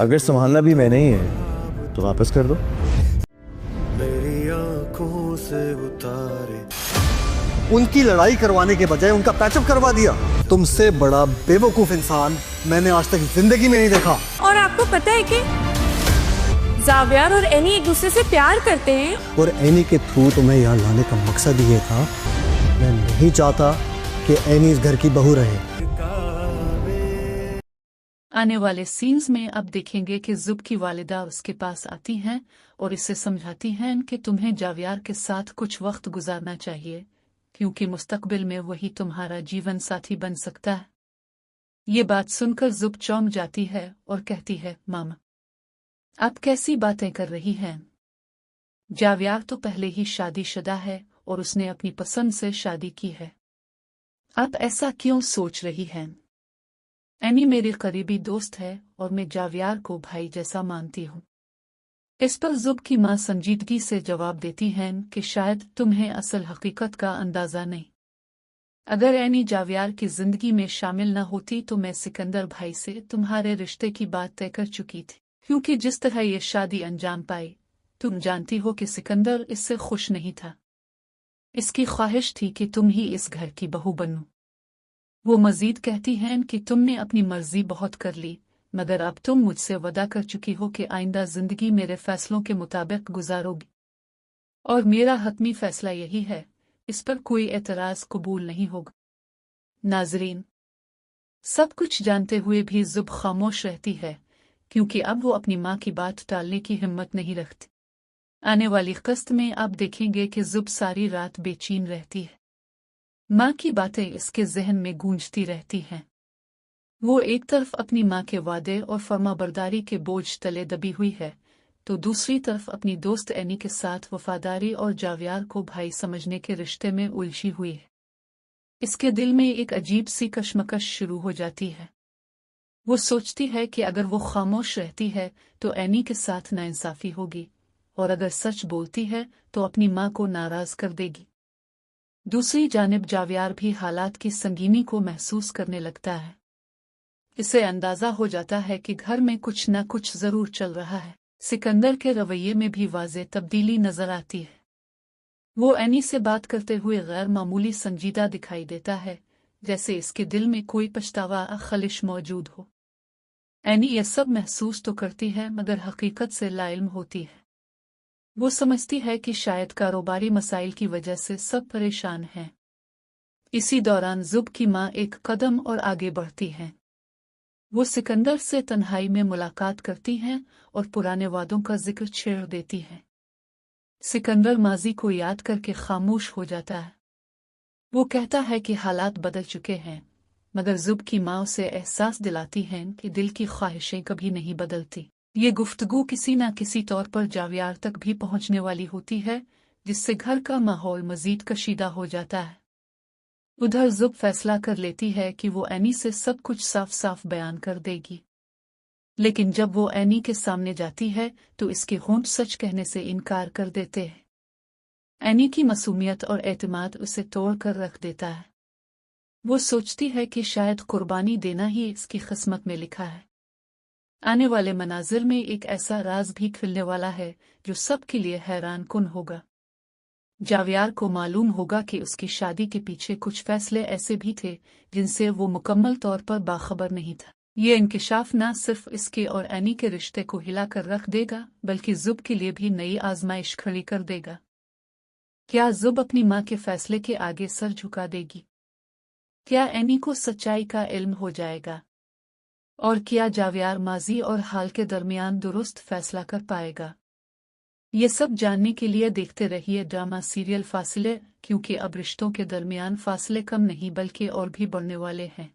अगर संभालना भी मैंने ही है तो वापस कर दो। मेरी आंखों से उतारे उनकी लड़ाई करवाने के बजाय उनका पैचअप करवा दिया। तुमसे बड़ा बेवकूफ इंसान मैंने आज तक जिंदगी में नहीं देखा। और आपको पता है कि जावियर और एनी एक दूसरे से प्यार करते हैं। और एनी के थ्रू तुम्हें यहाँ लाने का मकसद ये था, मैं नहीं चाहता कि एनी इस घर की बहू रहे। आने वाले सीन्स में अब देखेंगे कि जुब की वालिदा उसके पास आती हैं और इसे समझाती हैं कि तुम्हें जावियार के साथ कुछ वक्त गुजारना चाहिए, क्योंकि मुस्तकबिल में वही तुम्हारा जीवन साथी बन सकता है। ये बात सुनकर जुब चौंक जाती है और कहती है, मामा आप कैसी बातें कर रही हैं? जावियार तो पहले ही शादीशुदा है और उसने अपनी पसंद से शादी की है। आप ऐसा क्यों सोच रही हैं? एनी मेरी करीबी दोस्त है और मैं जावियार को भाई जैसा मानती हूँ। इस पर जुब की माँ संजीदगी से जवाब देती हैं कि शायद तुम्हें असल हकीकत का अंदाजा नहीं। अगर एनी जावियार की जिंदगी में शामिल न होती तो मैं सिकंदर भाई से तुम्हारे रिश्ते की बात तय कर चुकी थी, क्योंकि जिस तरह ये शादी अंजाम पाई तुम जानती हो कि सिकंदर इससे खुश नहीं था। इसकी ख्वाहिश थी कि तुम ही इस घर की बहू बनो। वो मजीद कहती हैं कि तुमने अपनी मर्जी बहुत कर ली, मगर अब तुम मुझसे वादा कर चुकी हो कि आइंदा जिंदगी मेरे फैसलों के मुताबिक गुजारोगी, और मेरा हतमी फैसला यही है, इस पर कोई एतराज कबूल नहीं होगा। नाजरीन, सब कुछ जानते हुए भी जुब खामोश रहती है, क्योंकि अब वो अपनी माँ की बात टालने की हिम्मत नहीं रखती। आने वाली किस्त में अब देखेंगे कि जुब सारी रात बेचैन रहती है। माँ की बातें इसके जहन में गूंजती रहती हैं। वो एक तरफ अपनी माँ के वादे और फर्माबरदारी के बोझ तले दबी हुई है, तो दूसरी तरफ अपनी दोस्त एनी के साथ वफादारी और जावियार को भाई समझने के रिश्ते में उलझी हुई है। इसके दिल में एक अजीब सी कशमकश शुरू हो जाती है। वो सोचती है कि अगर वो खामोश रहती है तो एनी के साथ नाइंसाफी होगी, और अगर सच बोलती है तो अपनी माँ को नाराज कर देगी। दूसरी जानिब जावियार भी हालात की संगीनी को महसूस करने लगता है। इसे अंदाजा हो जाता है कि घर में कुछ न कुछ जरूर चल रहा है। सिकंदर के रवैये में भी वाज़ेह तब्दीली नजर आती है। वो एनी से बात करते हुए गैर मामूली संजीदा दिखाई देता है, जैसे इसके दिल में कोई पछतावा खलिश मौजूद हो। एनी ये सब महसूस तो करती है मगर हकीकत से लाइल्म होती है। वो समझती है कि शायद कारोबारी मसाइल की वजह से सब परेशान हैं। इसी दौरान जुब की माँ एक कदम और आगे बढ़ती हैं। वो सिकंदर से तन्हाई में मुलाकात करती हैं और पुराने वादों का जिक्र छेड़ देती हैं। सिकंदर माजी को याद करके खामोश हो जाता है। वो कहता है कि हालात बदल चुके हैं, मगर जुब की माँ उसे एहसास दिलाती हैं कि दिल की ख्वाहिशें कभी नहीं बदलती। ये गुफ्तगू किसी न किसी तौर पर जावियार तक भी पहुंचने वाली होती है, जिससे घर का माहौल मजीद कशीदा हो जाता है। उधर जुब फैसला कर लेती है कि वो एनी से सब कुछ साफ साफ बयान कर देगी, लेकिन जब वो एनी के सामने जाती है तो इसके होंठ सच कहने से इनकार कर देते हैं। एनी की मासूमियत और एतमाद उसे तोड़ कर रख देता है। वो सोचती है कि शायद कुर्बानी देना ही इसकी किस्मत में लिखा है। आने वाले मनाजिर में एक ऐसा राज भी खुलने वाला है जो सबके लिए हैरान कुन होगा। जावियार को मालूम होगा कि उसकी शादी के पीछे कुछ फैसले ऐसे भी थे जिनसे वो मुकम्मल तौर पर बाखबर नहीं था। ये इंकिशाफ न सिर्फ इसके और एनी के रिश्ते को हिलाकर रख देगा, बल्कि जुब के लिए भी नई आजमाइश खड़ी कर देगा। क्या जुब अपनी माँ के फैसले के आगे सर झुका देगी? क्या एनी को सच्चाई का इल्म हो जाएगा? और क्या जावियार माजी और हाल के दरमियान दुरुस्त फैसला कर पाएगा? ये सब जानने के लिए देखते रहिए ड्रामा सीरियल फासिले, क्योंकि अब रिश्तों के दरमियान फासले कम नहीं बल्कि और भी बढ़ने वाले हैं।